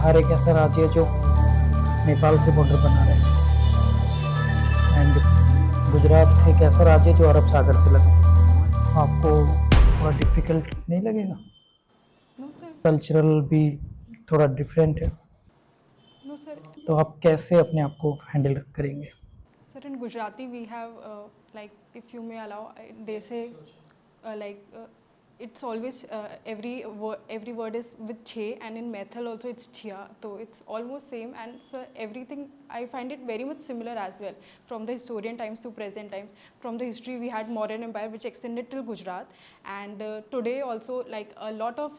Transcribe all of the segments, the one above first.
बिहार एक ऐसा राज्य है जो नेपाल से बॉर्डर बना रहा है एंड गुजरात एक ऐसा राज्य है जो अरब सागर से लगा। आपको थोड़ा डिफिकल्ट नहीं लगेगा? No sir. कल्चरल भी थोड़ा डिफरेंट है, नो सर। तो आप कैसे अपने आप को हैंडल करेंगे? Sir in Gujarati we have like if you may allow they say like it's always every word is with che, and in Methil also it's chia, so it's almost same. And so everything I find it very much similar as well, from the historian times to present times. From the history we had Mauryan Empire which extended till Gujarat, and today also like a lot of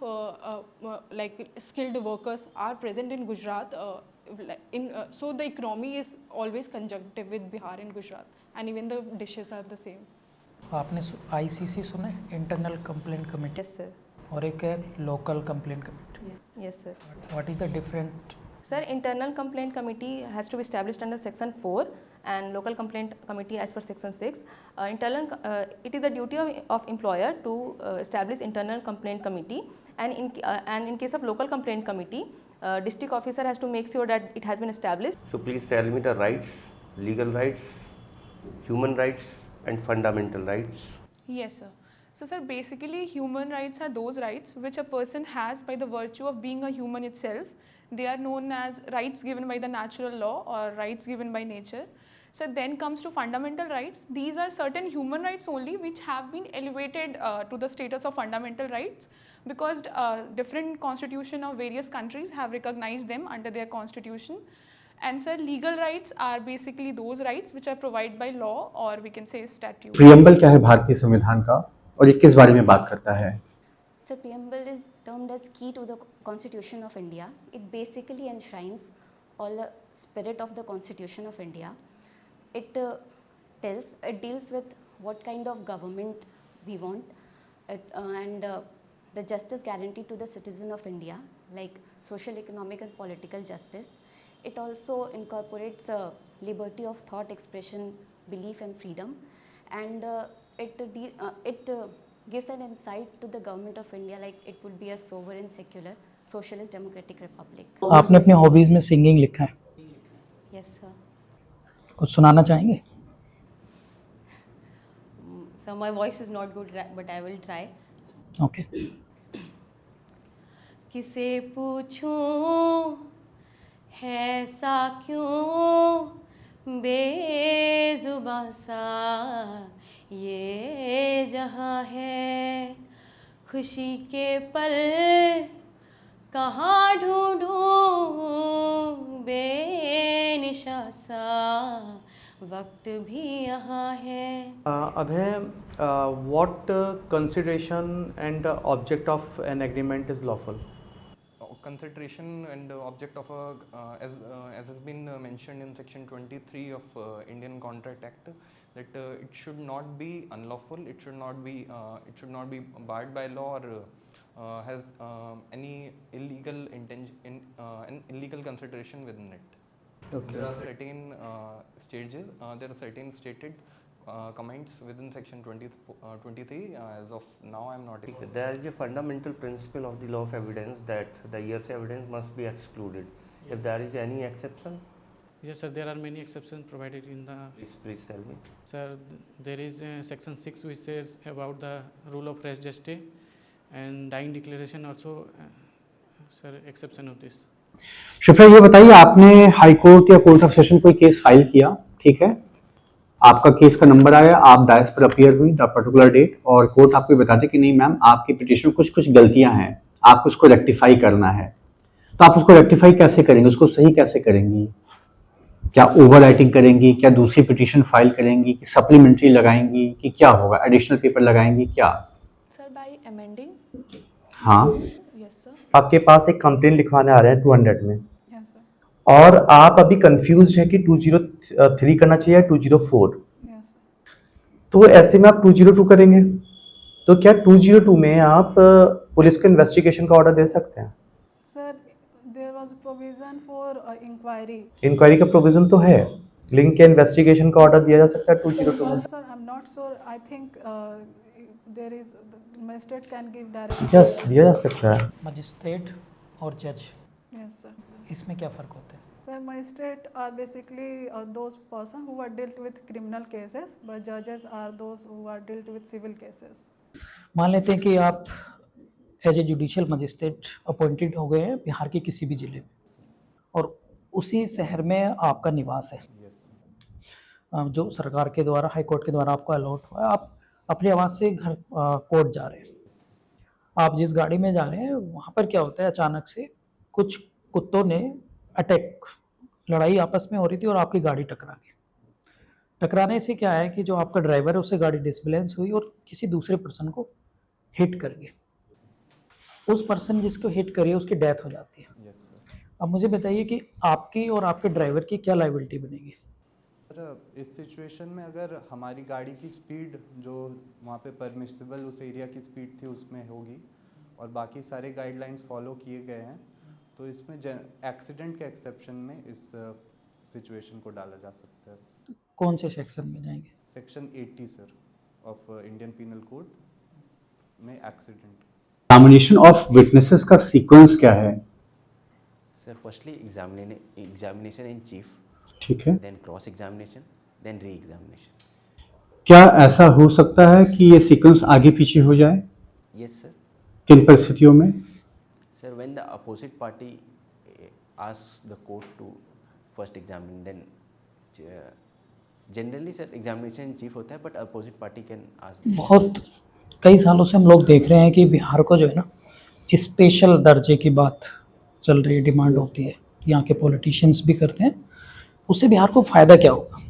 like skilled workers are present in Gujarat, so the economy is always conjunctive with Bihar and Gujarat, and even the dishes are the same. आपने ICC सुना है, internal complaint committee? Yes, sir. और एक है local complaint committee. Yes, sir. What is the different? Sir, internal complaint committee has to be established under section 4 and local complaint committee as per section 6. It is the duty of employer to establish internal complaint committee, and in case of local complaint committee, district officer has to make sure that it has been established. So please tell me the rights, legal rights, human rights and fundamental rights. Yes, sir. So, sir, basically human rights are those rights which a person has by the virtue of being a human itself. They are known as rights given by the natural law or rights given by nature. So, then comes to fundamental rights. These are certain human rights only which have been elevated to the status of fundamental rights, because different constitution of various countries have recognized them under their constitution. And sir, legal rights are basically those rights which are provided by law or we can say statute. Preamble क्या है भारतीय संविधान का और ये किस बारे में बात करता है? So preamble is termed as key to the Constitution of India. It basically enshrines all the spirit of the Constitution of India. It deals with what kind of government we want, and the justice guaranteed to the citizen of India, like social, economic and political justice. It also incorporates liberty of thought, expression, belief and freedom, and it gives an insight to the government of India, like it would be a sovereign, secular, socialist, democratic republic. आपने अपने hobbies में singing लिखा है, Yes, sir. कुछ सुनाना चाहेंगे? So my voice is not good, but I will try. Okay. किसे पूछूं है सा क्यों बेजुबां सा ये जहां है, खुशी के पल कहाँ ढूंढूं बेनिशा सा वक्त भी यहाँ है। Abhay, what consideration and object of an agreement is lawful? Consideration and object of as has been mentioned in section 23 of Indian Contract Act, that it should not be unlawful, it should not be barred by law or has any illegal intention an illegal consideration within it. Okay. There are certain stages, there are certain stated comments within section 23. As of now I am not able. There is a fundamental principle of the law of evidence that the hearsay evidence must be excluded. If there is any exception? Yes, sir, there are many exceptions provided in the... Please tell me. Sir, there is section 6 which says about the rule of res gestae, and dying declaration also, sir, exception of this. Shipra, ये बताइए, आपने high court या court of session कोई case file किया, ठीक है, आपका case का नंबर आया, आप डायस पर अपीयर हुई द पर्टिकुलर डेट, और कोर्ट आपको बताते कि नहीं मैम आपकी पिटीशन में कुछ गलतियां हैं, आपको उसको रेक्टिफाई करना है, तो आप उसको रेक्टिफाई कैसे करेंगे, उसको सही कैसे करेंगी? क्या ओवर राइटिंग करेंगी, क्या दूसरी पिटीशन फाइल करेंगी, कि सप्लीमेंट्री लगाएंगी, कि क्या होगा, एडिशनल पेपर लगाएंगी, क्या? Sir, by amending. हाँ, Yes, sir. आपके पास एक कंप्लेंट लिखवाने आ रहे हैं 200 में, Yes, sir. और आप अभी कंफ्यूज है कि 203 करना चाहिए या 204, Yes, sir. तो ऐसे में आप 202 करेंगे, तो क्या 202 में आप पुलिस को इन्वेस्टिगेशन का ऑर्डर दे सकते हैं? Sir, there was a provision for inquiry. Inquiry का प्रोविजन तो है, लेकिन क्या इन्वेस्टिगेशन का ऑर्डर दिया जा सकता है 202 में? Sir, I'm not sure. I think there is magistrate can give direction. Yes, दिया जा सकता है। मजिस्ट्रेट और जज। Yes, sir. इसमें क्या फ़र्क होता है? Sir, magistrate are basically those person who are dealt with criminal cases, but judges are those who are dealt with civil cases. मान लेते हैं कि आप as a judicial magistrate appointed हो गए हैं बिहार के किसी भी ज़िले में और उसी शहर में आपका निवास है, जो सरकार के द्वारा, हाई कोर्ट के द्वारा आपको अलॉट हुआ है। आप अपने आवास से घर कोर्ट जा रहे हैं। आप जिस गाड़ी में जा रहे हैं वहाँ पर क्या होता है, अचानक से कुछ कुत्तों ने अटैक, लड़ाई आपस में हो रही थी और आपकी गाड़ी टकरा गई। टकराने से क्या है कि जो आपका ड्राइवर है उससे गाड़ी डिसबैलेंस हुई और किसी दूसरे पर्सन को हिट कर गई। उस पर्सन जिसको हिट करी है उसकी डेथ हो जाती है। अब मुझे बताइए कि आपकी और आपके ड्राइवर की क्या लायबिलिटी बनेगी? सर, इस सिचुएशन में अगर हमारी गाड़ी की स्पीड जो वहाँ पे परमिसिबल उस एरिया की स्पीड थी उसमें होगी और बाकी सारे गाइडलाइंस फॉलो किए गए हैं, तो इसमें एक्सीडेंट के एक्सेप्शन में इस सिचुएशन को डाला जा सकता है। तो कौन से सेक्शन में जाएंगे? Section 80 sir of Indian penal code में एक्सीडेंट। एग्जामिनेशन ऑफ विटनेसेस का सीक्वेंस क्या है? Sir, firstly examination in chief, ठीक है, then cross examination, then re examination. क्या ऐसा हो सकता है कि ये सीक्वेंस आगे पीछे हो जाए? Yes sir. किन परिस्थितियों में? Sir, when the opposite party asks the court to first examine, then generally sir examination in chief होता है, but opposite party can ask. बहुत कई सालों से हम लोग देख रहे हैं कि बिहार को जो है ना स्पेशल दर्जे की बात चल रही है, डिमांड होती है, यहाँ के पॉलिटिशियंस भी करते हैं। उससे बिहार को फ़ायदा क्या होगा?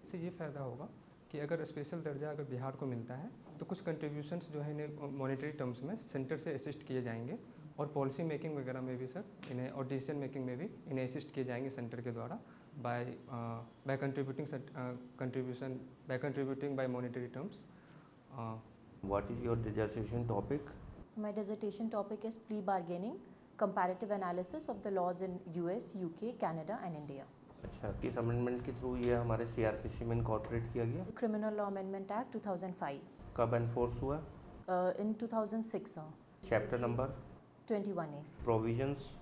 इससे ये फ़ायदा होगा कि अगर स्पेशल दर्जा अगर बिहार को मिलता है तो कुछ कंट्रीब्यूशंस जो है इन्हें मॉनेटरी टर्म्स में सेंटर से असिस्ट किए जाएंगे और पॉलिसी मेकिंग वगैरह में भी सर इन्हें, और डिसीजन मेकिंग में भी इन्हें असिस्ट किए जाएंगे सेंटर के द्वारा by contributing by monetary terms. What is your dissertation topic? My dissertation topic is plea bargaining, comparative analysis of the laws in US, UK, Canada and India. अच्छा, किस amendment के थ्रू ये हमारे CRPC में incorporate किया गया? Criminal Law Amendment Act 2005. कब enforce हुआ? In 2006. Chapter number? 21A. Provisions?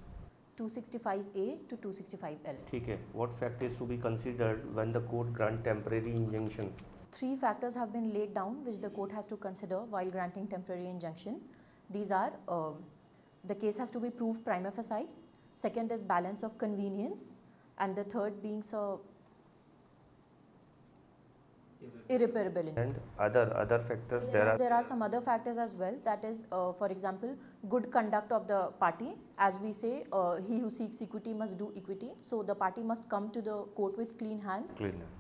265A to 265L. ठीक है। What fact is to be considered when the court grant temporary injunction? 3 factors have been laid down which the court has to consider while granting temporary injunction. These are the case has to be proved prima facie, second is balance of convenience, and the third being irreparable injury. And other factors there are some other factors as well, that is for example good conduct of the party. As we say, he who seeks equity must do equity, so the party must come to the court with clean hands.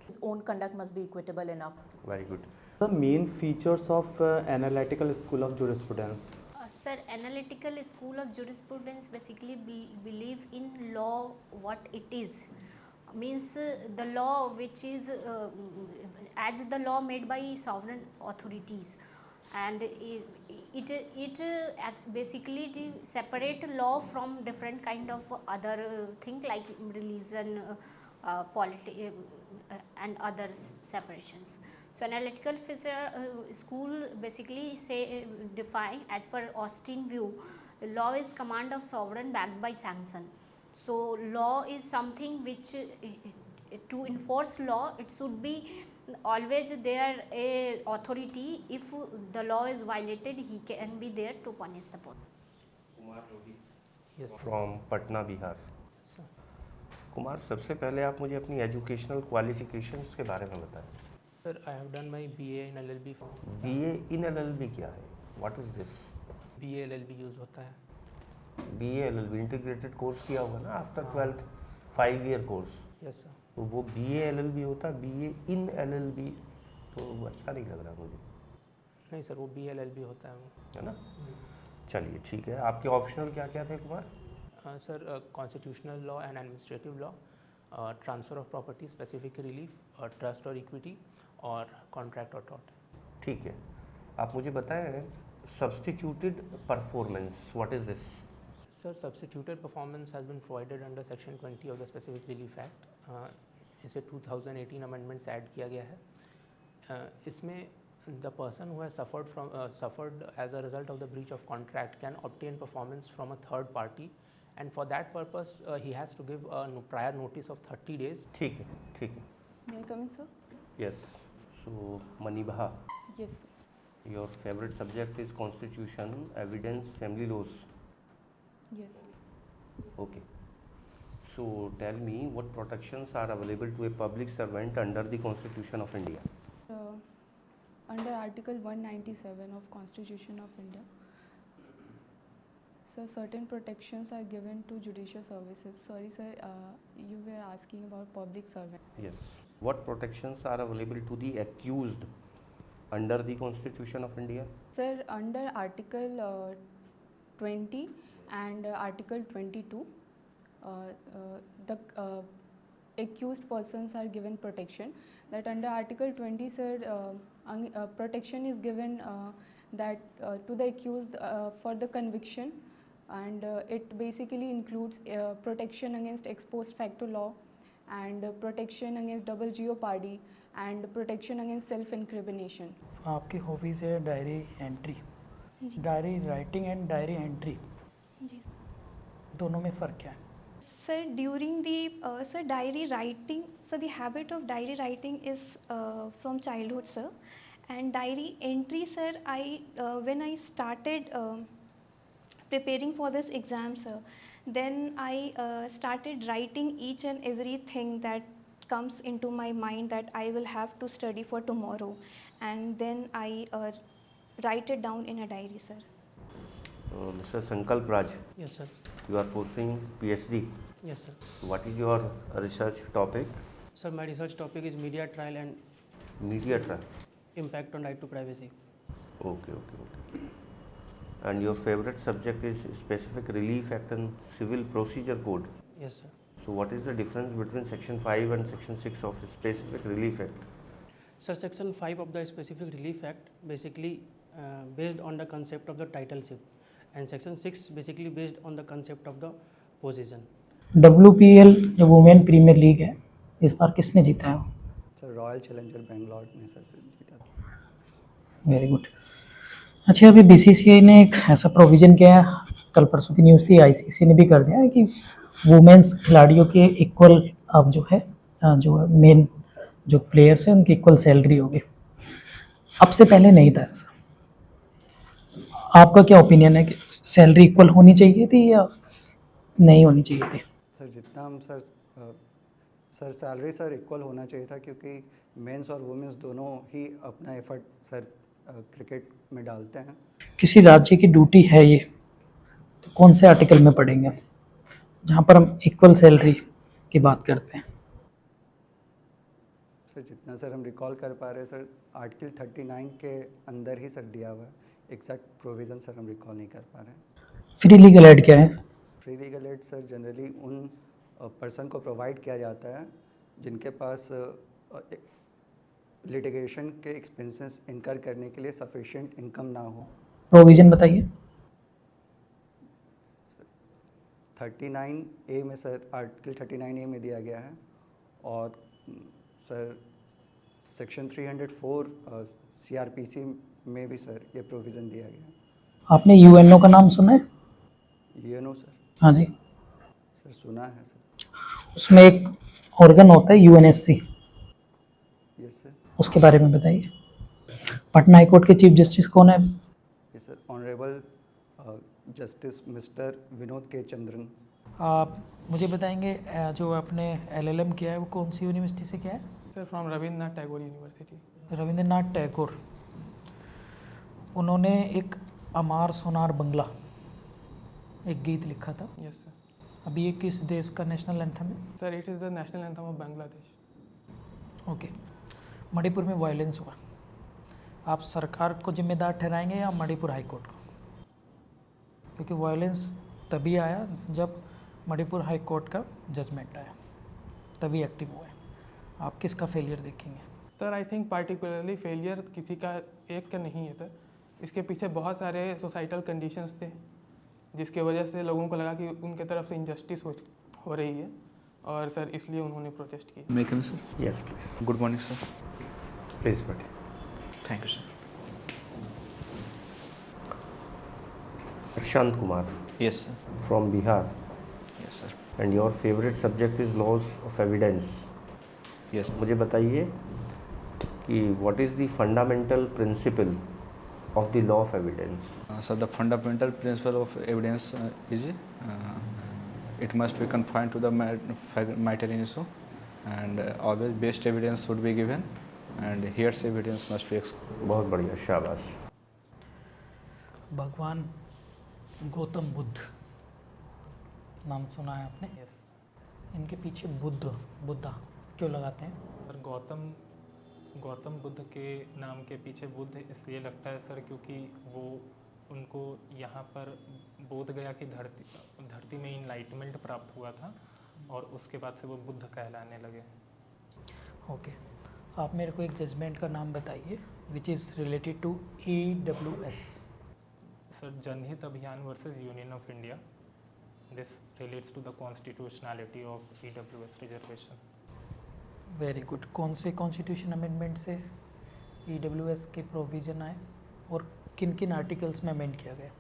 His own conduct must be equitable enough. Very good. The main features of analytical school of jurisprudence. Sir, analytical school of jurisprudence basically believe in law what it is, means the law which is as the law made by sovereign authorities, and it basically separate law from different kind of other thing like religion, polity and other separations. So analytical school basically say define as per Austin view, law is command of sovereign backed by sanction. So law is something which to enforce law it should be always there a authority. If the law is violated, he can be there to punish the person. Kumar रोही, yes, from Patna, Bihar. Kumar, सबसे पहले आप मुझे अपनी educational qualifications के बारे में बताएं। Sir, I have done my BA in LLB. BA in LLB क्या है? What is this? BA LLB use होता है। BA LLB इंटीग्रेटेड कोर्स किया होगा ना after 12th 5 year course? Yes sir. तो वो BA LLB होता है, BA in LLB तो अच्छा नहीं लग रहा मुझे। नहीं सर, वो BA LLB होता है वो, है ना? चलिए ठीक है। आपके ऑप्शनल क्या क्या थे Kumar? Sir, constitutional law and administrative law, transfer of property, specific relief, trust और इक्विटी और कॉन्ट्रैक्ट और टॉट। ठीक है। आप मुझे बताएं substituted performance, what is this? Sir, substituted performance has been provided under section 20 of the specific relief act. इसे 2018 अमेंडमेंट से ऐड किया गया है। इसमें the person who has suffered as a result of the breach of contract can obtain performance from a third party and for that purpose he has to give a prior notice of 30 days. ठीक है, ठीक है. May I come in, sir? Yes. So Manibha, Yes, sir. your favorite subject is constitution, evidence, family laws. Yes, sir. Okay. So tell me what protections are available to a public servant under the Constitution of India? Under Article 197 of Constitution of India, so certain protections are given to judicial services. Sorry sir, you were asking about public servant. Yes. What protections are available to the accused under the Constitution of India? Sir, under Article 20 and Article 22, the accused persons are given protection. That under Article 20, sir, protection is given that to the accused for the conviction, and it basically includes protection against ex post facto law, and protection against double jeopardy, and protection against self incrimination. आपकी hobbies है diary entry, diary writing and diary entry, दोनों में फ़र्क क्या है? Sir, during the diary writing, so the habit of diary writing is from childhood, sir. And diary entry, sir, when I started preparing for this exam, sir, then I started writing each and everything that comes into my mind that I will have to study for tomorrow, and then I write it down in a diary, sir. Mr. Sankalp Raj. Yes, sir. You are pursuing PhD. Yes, sir. What is your research topic? Sir, my research topic is media trial and Media trial. impact on right to privacy. Okay. And your favorite subject is Specific Relief Act and Civil Procedure Code. Yes, sir. So what is the difference between Section 5 and Section 6 of the Specific Relief Act? Sir, Section 5 of the Specific Relief Act basically based on the concept of the titleship, and Section 6 basically based on the concept of the possession. WPL जो women premiere league है, इस बार किसने जीता है? Sir royal challenger Bangalore ने sir जीता। Very good. अच्छा, अभी BCCI ने एक ऐसा प्रोविज़न किया है, कल परसों की न्यूज़ थी, ICC ने भी कर दिया है कि वुमेन्स खिलाड़ियों के इक्वल अब जो है जो मेन जो प्लेयर्स हैं उनकी इक्वल सैलरी होगी. अब से पहले नहीं था ऐसा. आपका क्या ओपिनियन है कि सैलरी इक्वल होनी चाहिए थी या नहीं होनी चाहिए थी? सर जितना हम सर सैलरी सर इक्वल होना चाहिए था, क्योंकि मेंस और वुमेन्स दोनों ही अपना एफर्ट सर क्रिकेट में डालते हैं. किसी राज्य की ड्यूटी है ये, तो कौन से आर्टिकल में पढ़ेंगे जहाँ पर हम इक्वल सैलरी की बात करते हैं? सर जितना सर हम रिकॉल कर पा रहे हैं सर आर्टिकल 39 के अंदर ही सर दिया हुआ है. एग्जैक्ट प्रोविज़न सर हम रिकॉल नहीं कर पा रहे हैं. फ्री लीगल एड क्या है? Free legal aid sir generally उन पर्सन को प्रोवाइड किया जाता है जिनके पास लिटिगेशन के एक्सपेंसेस इनकर करने के लिए सफिशिएंट इनकम ना हो. प्रोविज़न बताइए. 39A में सर आर्टिकल 39A में दिया गया है, और सर सेक्शन 304 CRPC में भी सर ये प्रोविज़न दिया गया है. आपने UNO का नाम सुना है? UNO sir? हाँ जी. सर सुना है सर. उसमें एक ऑर्गन होता है UNSC. Yes sir. उसके बारे में बताइए. पटना हाई कोर्ट के चीफ जस्टिस कौन है? Yes sir, honourable justice mister Vinod के चंद्रन. आप मुझे बताएंगे जो आपने LLM किया है वो कौन सी यूनिवर्सिटी से किया है? Sir from Rabindranath Tagore university. Rabindranath Tagore. उन्होंने एक अमार सोनार बंगला एक गीत लिखा था. Yes sir. अभी ये किस देश का नेशनल एंथम है? Sir it is the national anthem of Bangladesh. Okay. Manipur में वायलेंस हुआ, आप सरकार को जिम्मेदार ठहराएंगे या मणिपुर हाई कोर्ट को? क्योंकि वायलेंस तभी आया जब मणिपुर हाई कोर्ट का जजमेंट आया, तभी एक्टिव हुआ है. आप किसका फेलियर देखेंगे? Sir I think particularly failure किसी का एक का नहीं है सर. इसके पीछे बहुत सारे सोसाइटल कंडीशंस थे जिसके वजह से लोगों को लगा कि उनके तरफ से इनजस्टिस हो रही है, और सर इसलिए उन्होंने प्रोटेस्ट किया. May I come in, sir? Yes, please. Good morning, sir. Please, buddy. Thank you, sir. Prashant Kumar. Yes, sir. From Bihar. Yes, sir. And your favorite subject is laws of evidence. Yes. मुझे बताइए कि what is the fundamental principle of the law of evidence? So the fundamental principle of evidence is it must be confined to the matter in issue, and always best evidence should be given, and hearsay evidence must be excluded. बहुत बढ़िया, शाबाश। भगवान गौतम बुद्ध, नाम सुना है आपने? Yes. इनके पीछे बुद्धा क्यों लगाते हैं? सर गौतम बुद्ध के नाम के पीछे बुद्ध इसलिए लगता है सर क्योंकि वो उनको यहाँ पर बोध गया की धरती में इनलाइटमेंट प्राप्त हुआ था और उसके बाद से वो बुद्ध कहलाने लगे। ओके, आप मेरे को एक जजमेंट का नाम बताइए which is related to EWS। Sir Janhit Abhiyan versus union of India, this relates to the constitutionality of EWS reservation. Very good. कौन से कॉन्स्टिट्यूशन अमेंडमेंट से EWS के प्रोविज़न आए और किन किन आर्टिकल्स में अमेंड किया गया?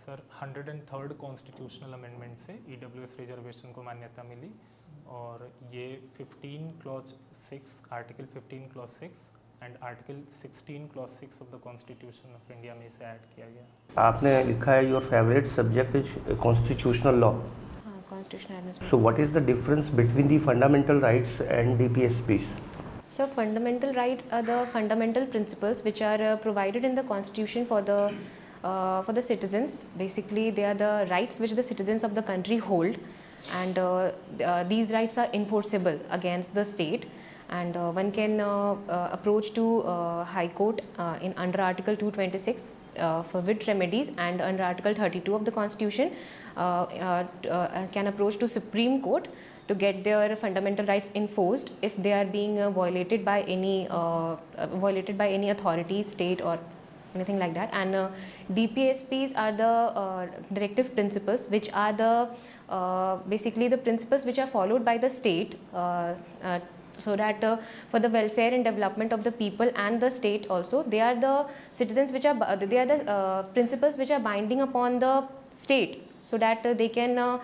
सर 103rd कॉन्स्टिट्यूशनल अमेंडमेंट से EWS रिजर्वेशन को मान्यता मिली और ये 15 clause 6 article 15 clause 6 and article 16 clause 6 of the constitution of India में इसे ऐड किया गया। आपने लिखा है your favourite subject is constitutional law. So what is the difference between the fundamental rights and the PSPs? So fundamental rights are the fundamental principles which are provided in the constitution for the citizens. Basically they are the rights which the citizens of the country hold, and these rights are enforceable against the state, and one can approach to High Court in under Article 226 for writ remedies, and under Article 32 of the Constitution can approach to Supreme Court to get their fundamental rights enforced if they are being violated by any authority, state or anything like that. And DPSPs are the directive principles, which are the basically the principles which are followed by the state so that for the welfare and development of the people and the state also, they are the citizens which are they are the principles which are binding upon the state, so that they can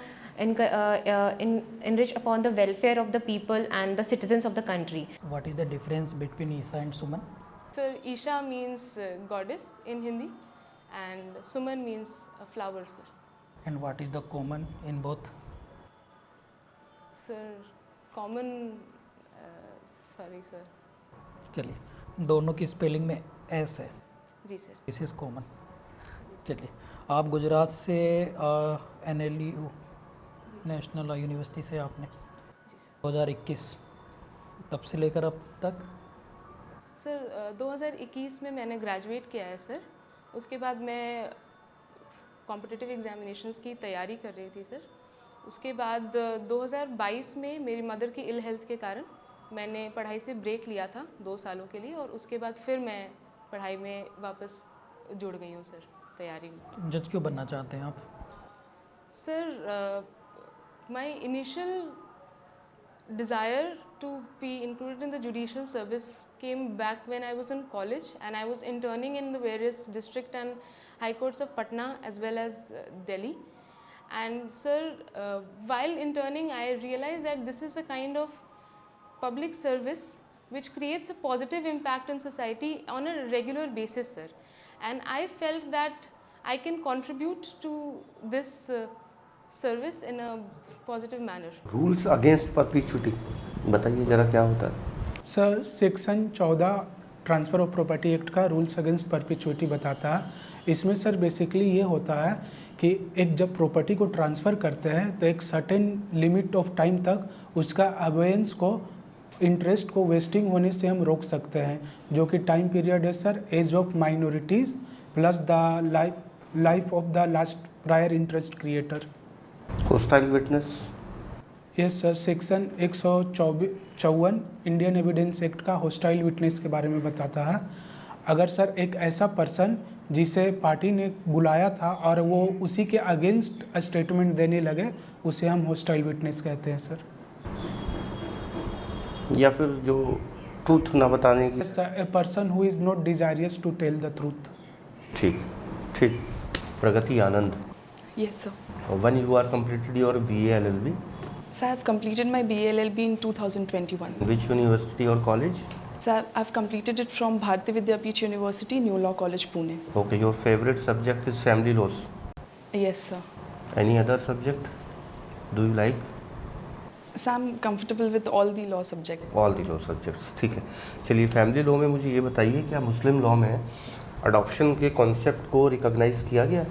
enrich upon the welfare of the people and the citizens of the country. What is the difference between Isha and Suman? Sir, Isha means goddess in Hindi and Suman means flower, sir. And what is the common in both? Sir, common sorry sir. चलिए, दोनों की spelling में S है। जी sir. This is common. चलिए, आप गुजरात से NLU national university से आपने 2021 तब से लेकर अब तक? सर 2021 में मैंने ग्रेजुएट किया है सर। उसके बाद मैं कॉम्पिटिटिव एग्जामिनेशंस की तैयारी कर रही थी सर। उसके बाद 2022 में मेरी मदर की इल हेल्थ के कारण मैंने पढ़ाई से ब्रेक लिया था 2 सालों के लिए, और उसके बाद फिर मैं पढ़ाई में वापस जुड़ गई हूँ सर, तैयारी में। जज क्यों बनना चाहते हैं आप? Sir my initial desire to be included in the judicial service came back when I was in college and I was interning in the various district and high courts of Patna as well as Delhi. And sir, while interning I realized that this is a kind of public service which creates a positive impact on society on a regular basis, sir. And I felt that I can contribute to this service in a positive manner. Rules against perpetuity, बताइए जरा क्या होता है? Sir section 14 transfer of property act का rules against perpetuity बताता है। इसमें sir basically ये होता है कि एक जब प्रॉपर्टी को ट्रांसफ़र करते हैं तो एक सर्टेन लिमिट ऑफ टाइम तक उसका अवेयंस को इंटरेस्ट को वेस्टिंग होने से हम रोक सकते हैं, जो कि टाइम पीरियड है sir age of minorities plus the life of the last prior interest creator. Hostile witness? Yes sir, section 154 Indian evidence act का होस्टाइल विटनेस के बारे में बताता है। अगर सर एक ऐसा पर्सन जिसे पार्टी ने बुलाया था और वो उसी के अगेंस्ट स्टेटमेंट देने लगे, उसे हम होस्टाइल विटनेस कहते हैं सर। या फिर जो ट्रूथ ना बताने की? A person who is not desirous to tell the truth. ठीक ठीक। Pragati Anand? Yes sir. When you are completed your BA LLB? So I have completed my BA LLB in 2021. Which university or college? So I've completed it from Bharati Vidyapeeth University, New Law College, Pune. Okay, your favorite subject is family laws? Yes, sir. Any other subject do you like? So I'm comfortable with all the law subjects. All the law subjects, ठीक है. चलिए family law में मुझे ये बताइए क्या मुस्लिम law में adoption के कॉन्सेप्ट को रिकॉग्नाइज किया गया?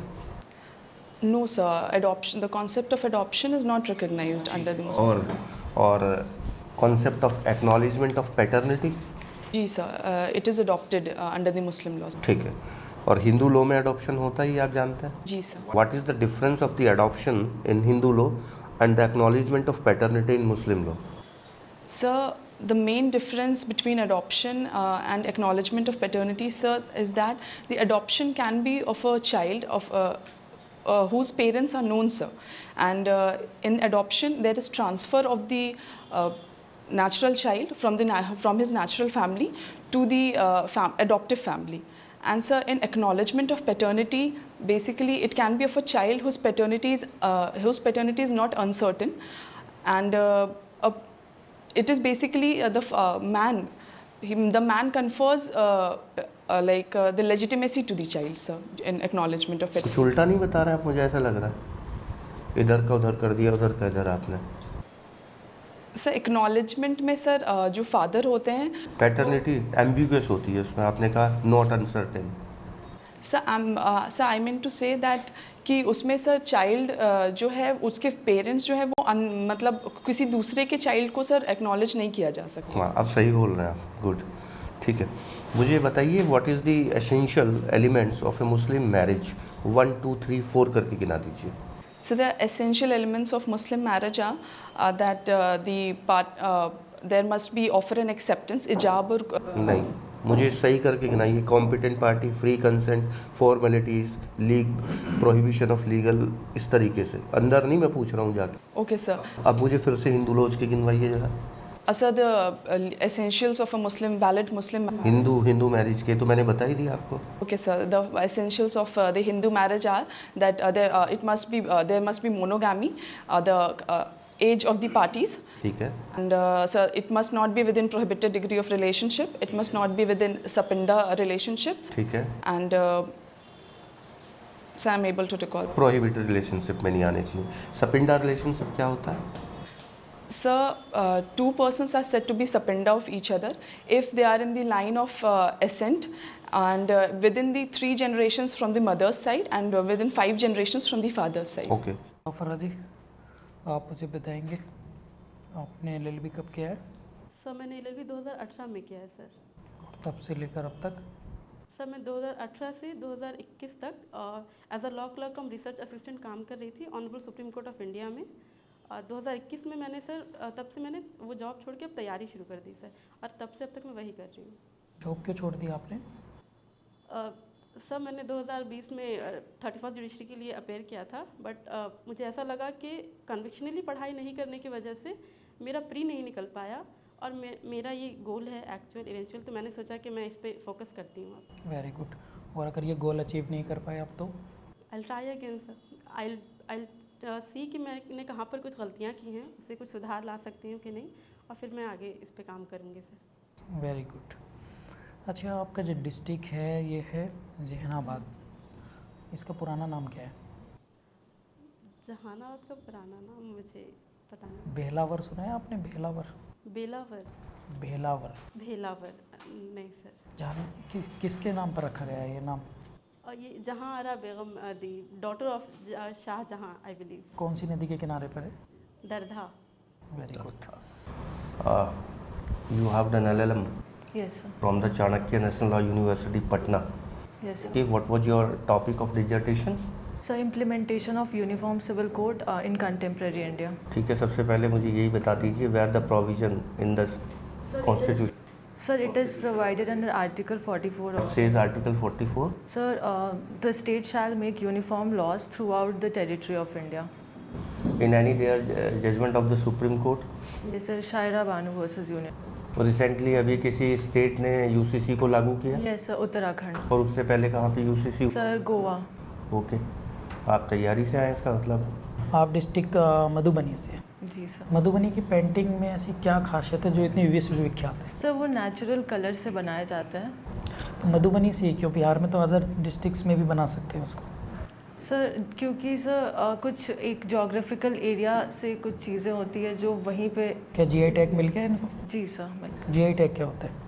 No, sir. Adoption. The concept of adoption is not recognized under the Muslim. और concept of acknowledgement of paternity? Ji sir. It is adopted under the Muslim laws. ठीक है. और Hindu law में adoption होता ही आप जानते हैं? जी sir. What is the difference of the adoption in Hindu law and the acknowledgement of paternity in Muslim law? Sir, the main difference between adoption and acknowledgement of paternity, sir, is that the adoption can be of a child of whose parents are known, sir. And in adoption, there is transfer of the natural child from his natural family to the adoptive family. And sir, in acknowledgement of paternity, basically it can be of a child whose paternity is not uncertain, and it is basically the man confers the legitimacy to the child, sir, in acknowledgement of paternity. कुछ उल्टा नहीं बता रहे आप, मुझे ऐसा लग रहा है इधर का उधर कर दिया उधर का इधर आपने. सर एक्नॉलेजमेंट में सर जो फादर होते हैं पैटर्निटी एम्बिगुअस होती है उसमें, आपने कहा not uncertain. Sir I mean to say that कि उसमें सर चाइल्ड जो है उसके पेरेंट्स जो है वो मतलब किसी दूसरे के चाइल्ड को सर एक्नॉलेज नहीं किया जा सकता. हाँ, अब सही बोल रहे हैं आप. गुड, ठीक है. मुझे बताइए what is the essential elements of A Muslim marriage. 1 2 3 4 करके गिना दीजिए. So the essential elements of Muslim marriage are that there must be offer and acceptance, ijab और नहीं, मुझे सही करके गिनाइए. Competent party, free consent, formalities, league, prohibition of legal, इस तरीके से. अंदर नहीं मैं पूछ रहा हूँ जाके. Okay sir. अब मुझे फिर से हिंदू लॉज के गिनवाइए जरा. Sir the essentials of a Muslim valid Muslim Hindu marriage के तो मैंने बता ही दिया आपको. Okay sir. The essentials of the Hindu marriage are that there must be monogamy, the age of the parties. ठीक है. And sir it must not be within prohibited degree of relationship. It must not be with in sapinda relationship. ठीक है. And sir I am able to recall. Prohibited relationship में नहीं आने चाहिए. सपिंडा relationship क्या होता है? Sir, two persons are said to be sapinda of each other if they are in the line of ascent and within the 3 generations from the mother's side and within 5 generations from the father's side. Okay. फरादी, आप मुझे बताएंगे आपने LLB कब किया है? Sir मैंने LLB 2018 में किया है सर. और तब से लेकर अब तक? सर मैं 2018 से 2021 तक as a law clerk cum research assistant काम कर रही थी honourable supreme court of India में. 2021 में मैंने सर तब से मैंने वो जॉब छोड़ के अब तैयारी शुरू कर दी सर, और तब से अब तक मैं वही कर रही हूँ. जॉब क्यों छोड़ दी आपने? सर मैंने 2020 में 31st जुडिशरी के लिए अपेयर किया था, बट मुझे ऐसा लगा कि कन्विक्शनली पढ़ाई नहीं करने की वजह से मेरा प्री नहीं निकल पाया, और मेरा ये गोल है एक्चुअल इवेंचुअल, तो मैंने सोचा कि मैं इस पर फोकस करती हूँ. Very good. और अगर ये गोल अचीव नहीं कर पाए आप तो? I try again sir. I see कि मैंने कहाँ पर कुछ गलतियाँ की हैं, उससे कुछ सुधार ला सकती हूँ कि नहीं, और फिर मैं आगे इस पे काम करूँगी सर. Very good. अच्छा, आपका जो डिस्ट्रिक्ट है ये है जहानाबाद, इसका पुराना नाम क्या है? जहानाबाद का पुराना नाम मुझे पता नहीं. भेलावर सुना है आपने? भेलावर. बेलावर. भेलावर. भेलावर नहीं सर. जहाँ किसके नाम पर रखा गया है ये नाम? ये जहाँ आरा बेगम दी daughter of Shahjahan I believe. कौन सी नदी के किनारे पर है? Dardha. Very good. You have done LLM. Yes sir. From the Chanakya National Law University, Patna. Yes sir. Okay, what was your topic of dissertation? Sir, implementation of uniform civil code in contemporary India. ठीक है. सबसे पहले मुझे यही बता दीजिए where the provision in the constitution. Sir, it is provided under Article 44 of. Says Article 44. Sir, the state shall make uniform laws throughout the territory of India. In any their judgment of the Supreme Court. Yes sir, Shaira Banu versus Union. Recently अभी किसी state ने UCC को लागू किया? Yes sir, Uttarakhand. और उससे पहले कहाँ पे UCC? Sir, गोवा. ओके. आप तैयारी से आए इसका मतलब? आप डिस्ट्रिक्ट मधुबनी से। जी सर। मधुबनी की पेंटिंग में ऐसी क्या खासियत है जो इतनी विश्वविख्यात है? सर वो नेचुरल कलर से बनाया जाता है। तो मधुबनी से ही क्यों? बिहार में तो अदर डिस्ट्रिक्ट्स में भी बना सकते हैं उसको। सर क्योंकि सर कुछ एक जोग्राफिकल एरिया से कुछ चीज़ें होती है जो वहीं पे। क्या जीआई टैग मिल गया इनको? जी सर मिल। जीआई टैग क्या होता है?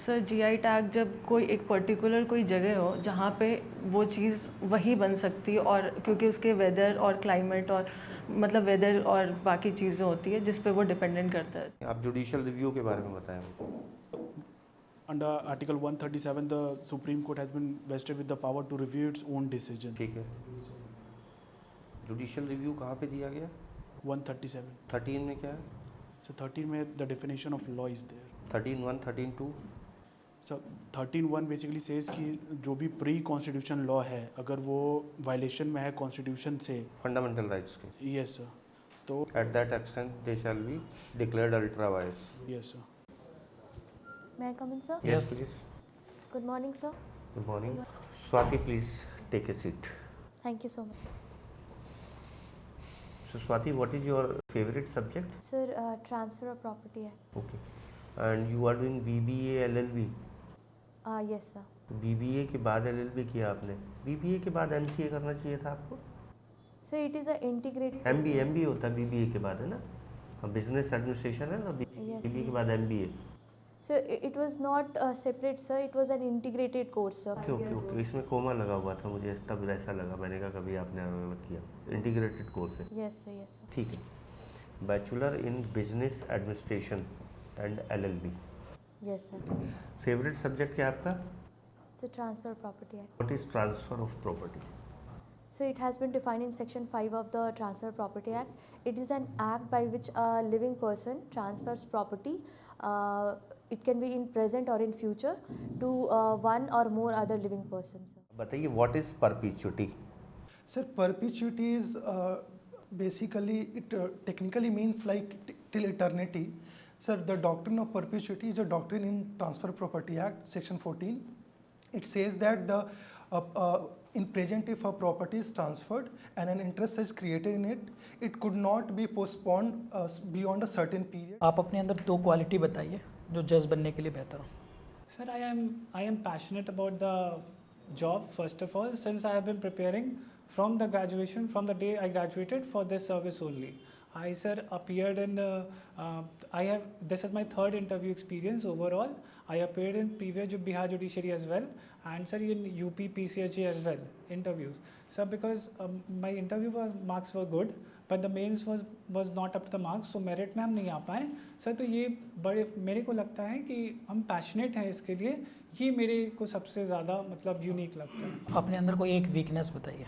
सर जीआई टैग जब कोई एक पर्टिकुलर कोई जगह हो जहाँ पे वो चीज़ वहीं बन सकती है, और क्योंकि उसके वेदर और क्लाइमेट और मतलब वेदर और बाकी चीज़ें होती है जिस पे वो डिपेंडेंट करता है। आप जुडिशियल रिव्यू के बारे में बताएं। Under Article 137, the Supreme Court has been vested with the power to review its own decision. ठीक है। जुडिशियल रिव्यू कहाँ पे दिया गया? 137. 13 में क्या है? So 13 में the definition of law is there. 13(1), 13(2). So 13(1) basically says कि जो भी प्री कॉन्स्टिट्यूशन लॉ है अगर वो वायलेशन में है कॉन्स्टिट्यूशन से, फंडामेंटल राइट्स के। यस सर, तो at that extent they shall be declared ultra vires. Yes sir. May I come in, sir? Yes, please. Good morning, sir. Good morning. Swati, please take a seat. Thank you so much. So Swati, what is your favorite subject? Sir, transfer of property act. Okay. And you are doing BBA LLB? Yes, sir. BBA के बाद LLB किया आपने। BBA के बाद MCA करना चाहिए था आपको? Sir, it is a integrated. MBA होता है BBA के बाद, है ना? बिजनेस एडमिनिस्ट्रेशन है ना BBA के बाद MBA। So it was not separate, sir. It was an integrated course, sir. Okay. इसमें कोमा लगा हुआ था, मुझे तब ऐसा लगा, मैंने कहा कभी आपने अलग किया। इंटीग्रेटेड कोर्स है। Yes, sir. Yes, sir. ठीक है। Bachelor in business administration and LLB। Yes, sir. Favourite subject क्या है आपका? So transfer of property act. What is transfer of property? So it has been defined in Section 5 of the Transfer of Property Act. It is an act by which a living person transfers property. It can be in present or in future to one or more other living persons. बताइए what is perpetuity? Sir, perpetuity is basically it technically means like till eternity. Sir, the doctrine of perpetuity is a doctrine in Transfer of Property Act, Section 14. It says that the in present if a property is transferred and an interest is created in it, it could not be postponed beyond a certain period. आप अपने अंदर 2 quality बताइए जो जज बनने के लिए बेहतर हो। Sir, I am passionate about the job first of all, since I have been preparing from the graduation, from the day I graduated for this service only. I, sir, appeared in, this is my 3rd interview experience overall. I appeared in PV Bihar Judiciary as well, and sir in UP PCHA as well, interviews. Sir, because my interview marks were good, but the mains was not up to the marks, so merit में हम नहीं आ पाए। Sir तो ये बड़े मेरे को लगता है कि हम पैशनेट हैं इसके लिए, ये मेरे को सबसे ज़्यादा मतलब यूनिक लगता है। अपने अंदर कोई एक वीकनेस बताइए।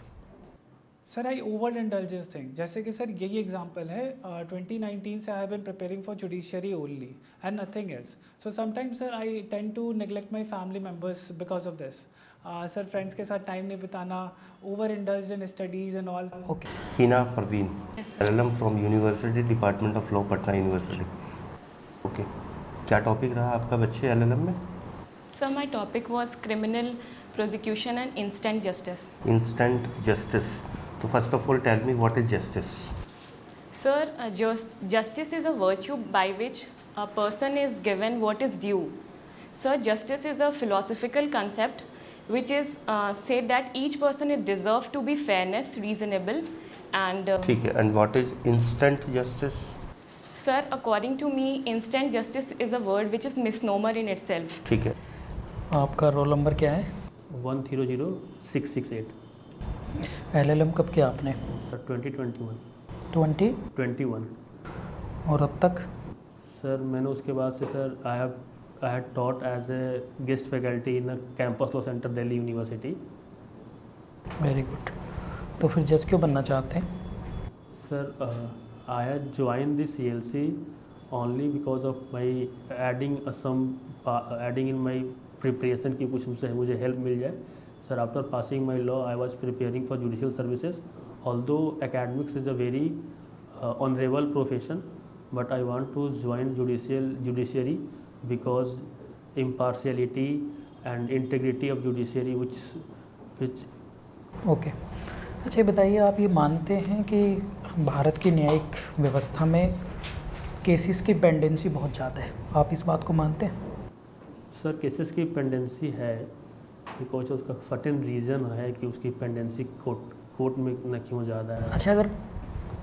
Sir I over intelligence thing, जैसे कि सर यही एग्जांपल है 2019 से I have been preparing for judiciary only and nothing else. So sometimes sir I tend to neglect my family members because of this. Sir friends के साथ time नहीं बिताना, over indulge in studies and all. Okay. Hina Parveen, LLM from university department of law Patna university. Okay, क्या topic रहा आपका बच्चे LLM में? Sir my topic was criminal prosecution and instant justice. Instant justice, तो first of all tell me what is justice? Sir, justice is a virtue by which a person is given what is due. Sir, justice is a philosophical concept which is said that each person is deserved to be fairness, reasonable and... ठीक है, and what is instant justice? Sir, according to me, instant justice is a word which is misnomer in itself. ठीक है। आपका roll number क्या है? 100668। LLM कब किया आपने? 2021। 2021। और अब तक? सर मैंने उसके बाद से sir I had taught as a guest faculty in campus law centre Delhi university. Very good. तो फिर जज क्यों बनना चाहते हैं? Sir I had joined the CLC only because of my adding in my preparation की कुछ से मुझे help मिल जाए। Sir, after passing my law, I was preparing for judicial services. Although academics is a very honorable profession, but I want to join judiciary because impartiality and integrity of judiciary which Okay. अच्छा ये बताइए, आप ये मानते हैं कि भारत की न्यायिक व्यवस्था में केसेस की पेंडेंसी बहुत ज़्यादा है, आप इस बात को मानते हैं? सर केसेस की पेंडेंसी है बिकॉज उसका सर्टेन रीज़न है कि उसकी पेंडेंसी कोर्ट में न क्यों ज़्यादा है। अच्छा, अगर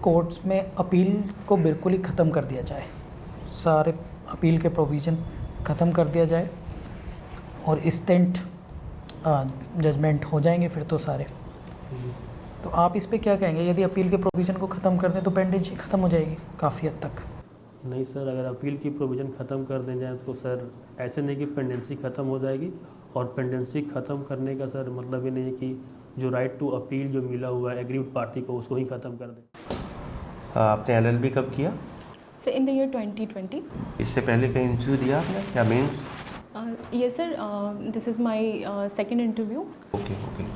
कोर्ट्स में अपील को बिल्कुल ही ख़त्म कर दिया जाए, सारे अपील के प्रोविज़न ख़त्म कर दिया जाए और इंस्टेंट जजमेंट हो जाएंगे फिर तो सारे, तो आप इस पे क्या कहेंगे? यदि अपील के प्रोविज़न को ख़त्म कर दें तो पेंडेंसी ख़त्म हो जाएगी काफ़ी हद तक? नहीं सर, अगर अपील की प्रोविज़न ख़त्म कर दें जाए तो सर ऐसे नहीं कि पेंडेंसी ख़त्म हो जाएगी, और पेंडेंसी ख़त्म करने का सर मतलब ये नहीं है कि जो राइट टू अपील जो मिला हुआ है एग्रीड पार्टी को उसको ही ख़त्म कर दें। आपने एलएलबी कब किया? So in the year 2020. इससे पहले कहीं इंटरव्यू दिया आपने या means? Yes sir, this is my second interview. Okay.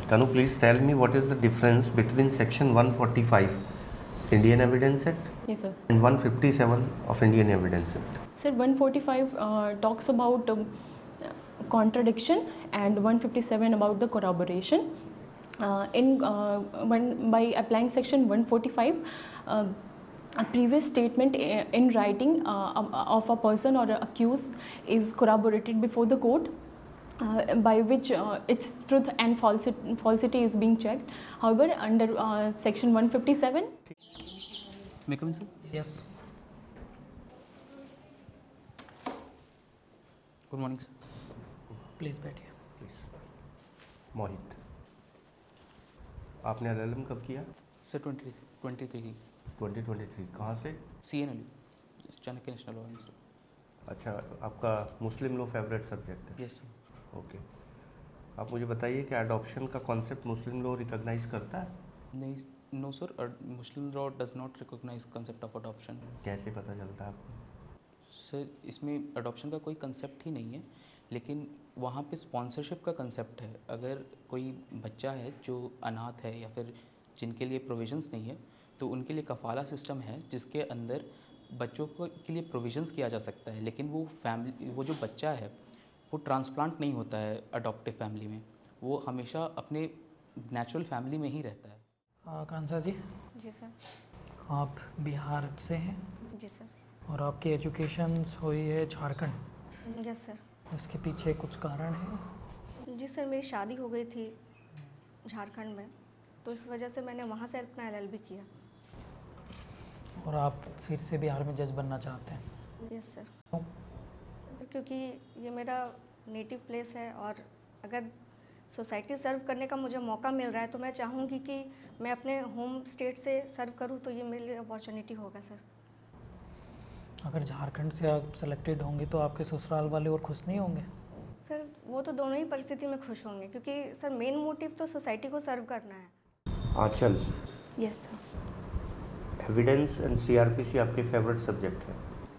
Can you please tell me what is the difference between section 145 Indian Evidence Act Yes sir. and 157 of Indian Evidence Act? Sir, 145 talks about contradiction and 157 about the corroboration. By applying section 145, a previous statement in writing of a person or accused is corroborated before the court, by which its truth and falsity is being checked. However, under section 157. May I come in, sir? Yes. Good morning, sir. Please बैठिए। मोहित, आपने LLM कब किया? Sir 2023। कहाँ से? CNL, Chanakya national law institute. अच्छा, आपका मुस्लिम law favourite subject है? Yes sir. Okay, आप मुझे बताइए कि अडॉप्शन का कॉन्सेप्ट मुस्लिम लॉ रिकॉग्नाइज करता है? नहीं, no sir, Muslim law does not recognise concept of adoption. कैसे पता चलता है आपको? सर इसमें अडॉप्शन का कोई कंसेप्ट ही नहीं है, लेकिन वहाँ पे स्पॉन्सरशिप का कंसेप्ट है। अगर कोई बच्चा है जो अनाथ है या फिर जिनके लिए प्रोविजंस नहीं है, तो उनके लिए कफ़ाला सिस्टम है जिसके अंदर बच्चों को के लिए प्रोविजंस किया जा सकता है, लेकिन वो जो बच्चा है वो ट्रांसप्लांट नहीं होता है अडॉप्टिव फैमिली में, वो हमेशा अपने नेचुरल फैमिली में ही रहता है। कांसा जी? जी सर। आप बिहार से हैं? जी सर। और आपकी एजुकेशन हुई है झारखंड? Yes sir. उसके पीछे कुछ कारण है? जी सर, मेरी शादी हो गई थी झारखंड में, तो इस वजह से मैंने वहाँ से अपना LLB किया। और आप फिर से बिहार में जज बनना चाहते हैं? Yes sir. क्योंकि ये मेरा नेटिव प्लेस है, और अगर सोसाइटी सर्व करने का मुझे मौका मिल रहा है तो मैं चाहूँगी कि मैं अपने होम स्टेट से सर्व करूँ, तो ये मेरे लिए अपॉर्चुनिटी होगा सर। अगर झारखंड से आप सेलेक्टेड होंगे तो आपके ससुराल वाले और खुश नहीं होंगे? सर वो तो दोनों ही परिस्थिति में खुश होंगे, क्योंकि सर मेन मोटिव तो सोसाइटी को सर्व करना है। Anchal. Yes sir. Evidence and CRPC आपके फेवरेट सब्जेक्ट है?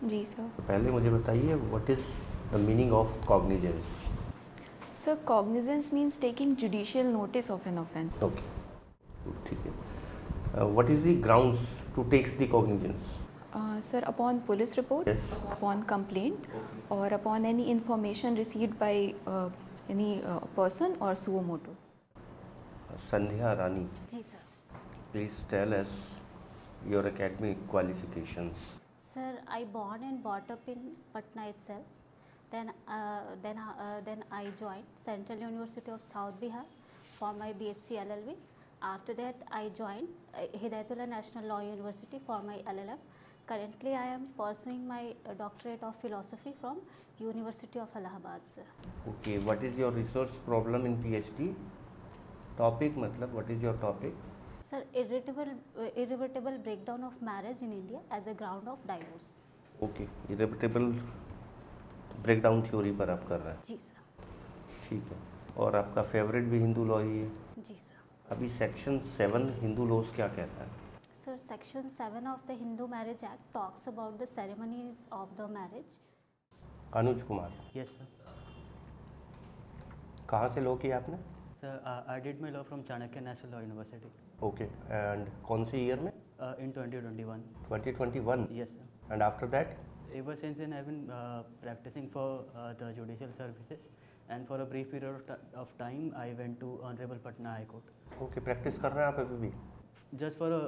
जी सर। तो पहले मुझे बताइए what is the meaning of cognizance? Sir, cognizance means taking judicial notice of an offence. Okay, ठीक है। What is the grounds to take the cognizance? Sir, upon police report, Yes. upon complaint, or upon any information received by any person or suo motu. Sandhya Rani, जी sir. please tell us your academic qualifications. Sir, I born and brought up in Patna itself. Then I joined Central University of South Bihar for my BSc LLB. After that, I joined Hidayatullah National Law University for my LLM. Currently, I am pursuing my doctorate of philosophy from University of Allahabad, sir. Okay, what is your research problem in PhD? Topic मतलब what is your topic? Sir, irreversible breakdown of marriage in India as a ground of divorce. Okay, irreversible breakdown theory पर आप कर रहे हैं? जी sir. ठीक है, और आपका फेवरेट भी हिंदू लॉ ही है? जी सर। अभी सेक्शन 7 हिंदू लॉज क्या कहता है? Sir, section 7 of the Hindu marriage act talks about the ceremonies of the marriage. Anuj Kumar. Yes sir. कहाँ से लॉ किया आपने? Sir, I did my law from Chanakya national law university. Okay, and कौन सी ईयर में? इन 2021। 2021? Yes sir. And after that? Ever since then, I've been practicing for the judicial services and for a brief period of time I went to Honorable Patna High Court. Okay, practice कर रहे हैं आप अभी भी? Just for a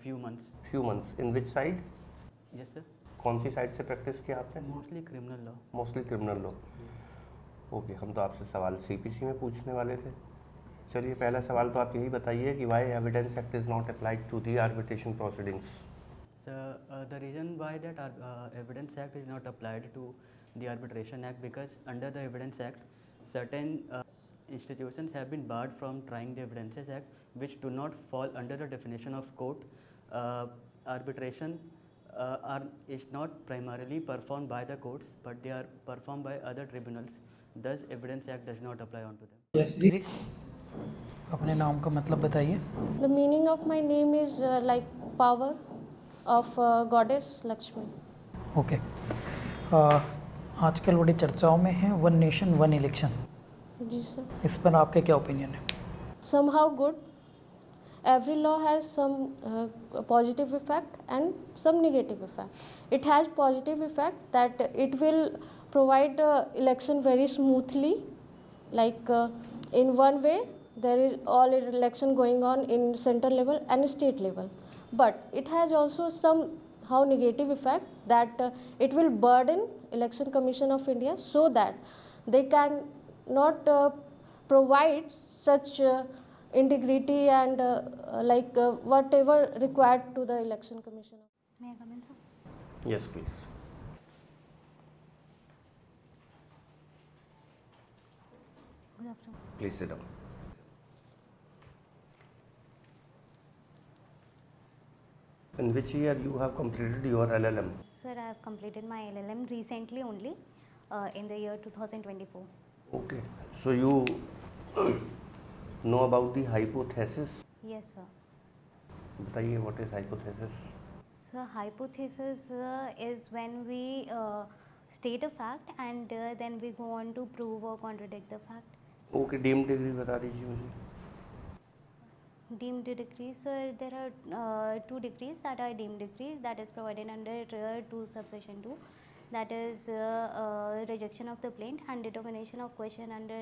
few months. Few months. In which side? Yes sir. कौन सी side से practice किया आपने? Mostly criminal law. Mostly criminal law. Okay, हम तो आपसे सवाल सीपीसी में पूछने वाले थे। चलिए, पहला सवाल तो आप यही बताइए कि why evidence act is not applied to the arbitration proceedings. The reason why that Evidence Act is not applied to the Arbitration Act, because under the Evidence Act, certain institutions have been barred from trying the Evidences Act, which do not fall under the definition of court. Arbitration is not primarily performed by the courts, but they are performed by other tribunals. Thus, Evidence Act does not apply onto them. Yes जी, अपने नाम का मतलब बताइए। The meaning of my name is like power of goddess Lakshmi. Okay, आजकल बड़ी चर्चाओं में है वन नेशन वन इलेक्शन। जी सर। इस पर आपके क्या ओपिनियन है? Somehow good. Every law has some positive effect and some negative effect. It has positive effect that it will provide election very smoothly. Like in one way, there is all election going on in central level and state level. But it has also somehow negative effect that it will burden Election Commission of India so that they can not provide such integrity and whatever required to the Election Commission. May I come in, sir? Yes, please. Good afternoon. Please sit down. In which year you have completed your LLM? Sir, I have completed my LLM recently only in the year 2024. Okay. So you know about the hypothesis? Yes, sir. बताइए, what is hypothesis? So, hypothesis is when we state a fact and then we go on to prove or contradict the fact. Okay, deemed degree बता दीजिए मुझे। Deemed degrees, sir, there are 2 degrees that are deemed degrees that is provided under 2 subsection 2, that is rejection of the plaint and determination of question under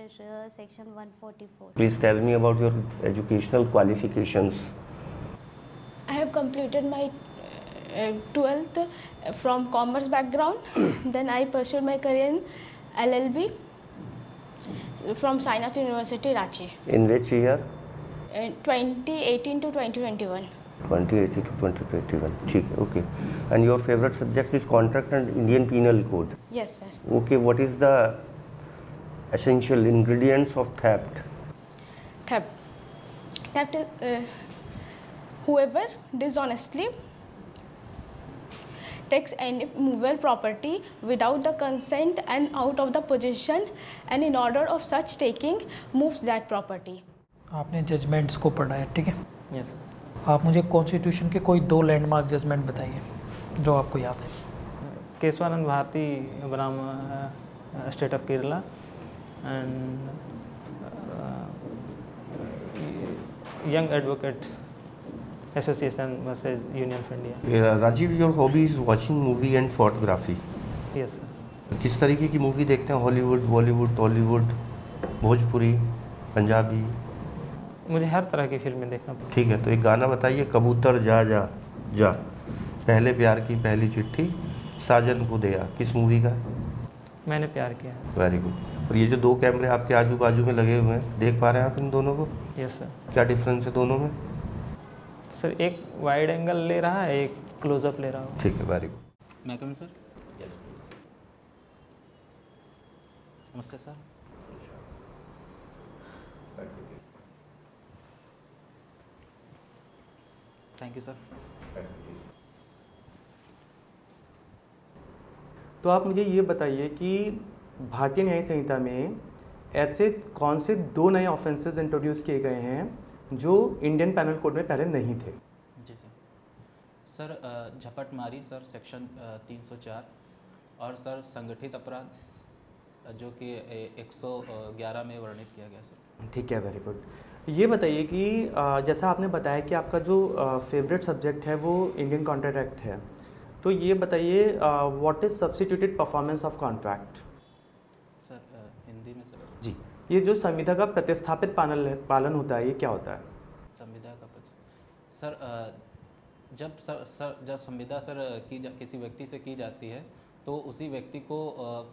section 144. Please tell me about your educational qualifications. I have completed my 12th from commerce background. Then I pursued my career in LLB from Sainath University, Ranchi. In which year? 2018 to 2021. 2018 to 2021. ठीक है, okay. And your favorite subject is contract and Indian Penal Code. Yes, sir. Okay, what is the essential ingredients of theft? Theft is whoever dishonestly takes any movable property without the consent and out of the possession and in order of such taking moves that property. आपने judgements को पढ़ा है, ठीक है? Yes. आप मुझे constitution के कोई 2 लैंडमार्क जजमेंट बताइए जो आपको याद है। केशवानंद भारती बनाम state of Kerala and young advocates association versus union of India. Rajiv, your hobby is watching movie and photography. Yes sir. किस तरीके की मूवी देखते हैं? Hollywood, Bollywood, Tollywood, Bhojpuri, Punjabi? मुझे हर तरह की फिल्में देखना पड़ता है। ठीक है, तो एक गाना बताइए। कबूतर जा जा जा, पहले प्यार की पहली चिट्ठी, साजन को दिया, किस मूवी का? मैंने प्यार किया। Very good. और ये जो 2 कैमरे आपके आजू बाजू में लगे हुए हैं, देख पा रहे हैं आप इन दोनों को? Yes sir. क्या डिफरेंस है दोनों में? सर, एक वाइड एंगल ले रहा है, एक क्लोजअप ले रहा है। ठीक है, वेरी गुड। मैं कम सर? Yes please. नमस्ते सर। Thank you sir. तो आप मुझे ये बताइए कि भारतीय न्याय संहिता में ऐसे कौन से 2 नए ऑफेंसेस इंट्रोड्यूस किए गए हैं जो इंडियन पैनल कोड में पहले नहीं थे? जी सर। सर, झपटमारी सर सेक्शन 304 और सर संगठित अपराध जो कि 111 में वर्णित किया गया सर। ठीक है, वेरी गुड। ये बताइए कि जैसा आपने बताया कि आपका जो फेवरेट सब्जेक्ट है वो इंडियन कॉन्ट्रैक्ट एक्ट है, तो ये बताइए what is substituted performance of contract? Sir Hindi में सर? जी। ये जो संविदा का प्रतिस्थापित पालन होता है, ये क्या होता है? संविदा का सर जब संविदा किसी व्यक्ति से की जाती है तो उसी व्यक्ति को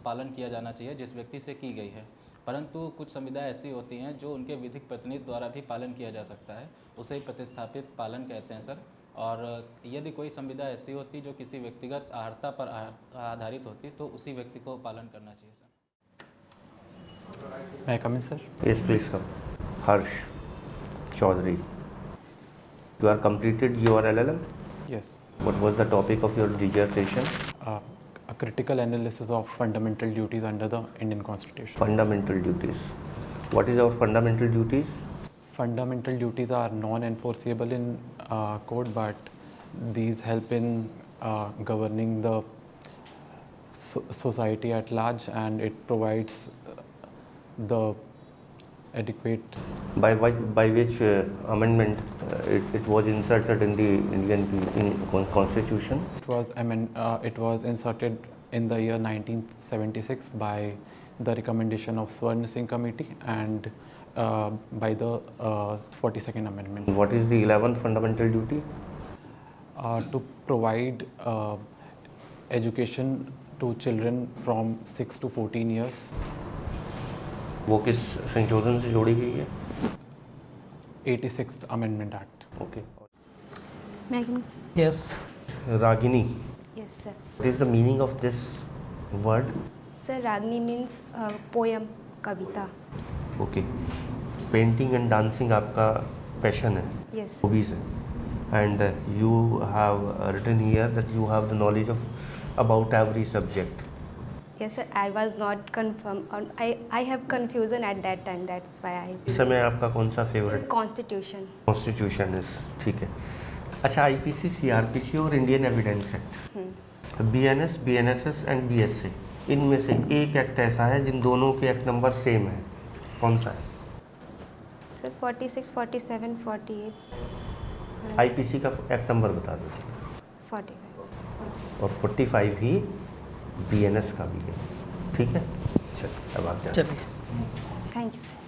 पालन किया जाना चाहिए जिस व्यक्ति से की गई है, परंतु कुछ संविदा ऐसी होती हैं जो उनके विधिक प्रतिनिधि द्वारा भी पालन किया जा सकता है, उसे प्रतिस्थापित पालन कहते हैं सर। और यदि कोई संविदा ऐसी होती जो किसी व्यक्तिगत अर्हता पर आधारित होती तो उसी व्यक्ति को पालन करना चाहिए sir. May I come in, sir? Yes, please come. Harsh Chaudhary. You are completed your LLM? Yes. What was the topic of your dissertation? A critical analysis of fundamental duties under the Indian Constitution. Fundamental duties. What is our fundamental duties? Fundamental duties are non-enforceable in code, but these help in governing the society at large, and it provides the adequate. By which amendment it was inserted in the Indian Constitution? It was inserted in the year 1976 by the recommendation of Swarn Singh Committee and by the 42nd Amendment. What is the 11th fundamental duty? To provide education to children from 6 to 14 years. वो किस संशोधन से जोड़ी गई है? 86th Amendment Act. Okay. Magnus. Yes. Ragini. Yes, sir. What is the meaning of this word? Sir, Ragini means poem, kavita. Okay. Painting and dancing आपका passion है. Yes. Hobbies है. And you have written here that you have the knowledge of about every subject. Yes, sir. I was not confirmed. I have confusion at that time. That's why I. इस समय आपका कौन सा favourite? Constitution. Constitution is ठीक है. अच्छा, IPC, CRPC और Indian evidence act, BNS, BNSS and BSA, इनमें से एक एक्ट ऐसा है जिन दोनों के एक्ट नंबर सेम है, कौन सा है? Sir, 46, 47, 48. IPC का एक्ट नंबर बता दो। 45. और 45 ही BNS का भी है, ठीक है? चलिए अब आप जाइए। Thank you, sir.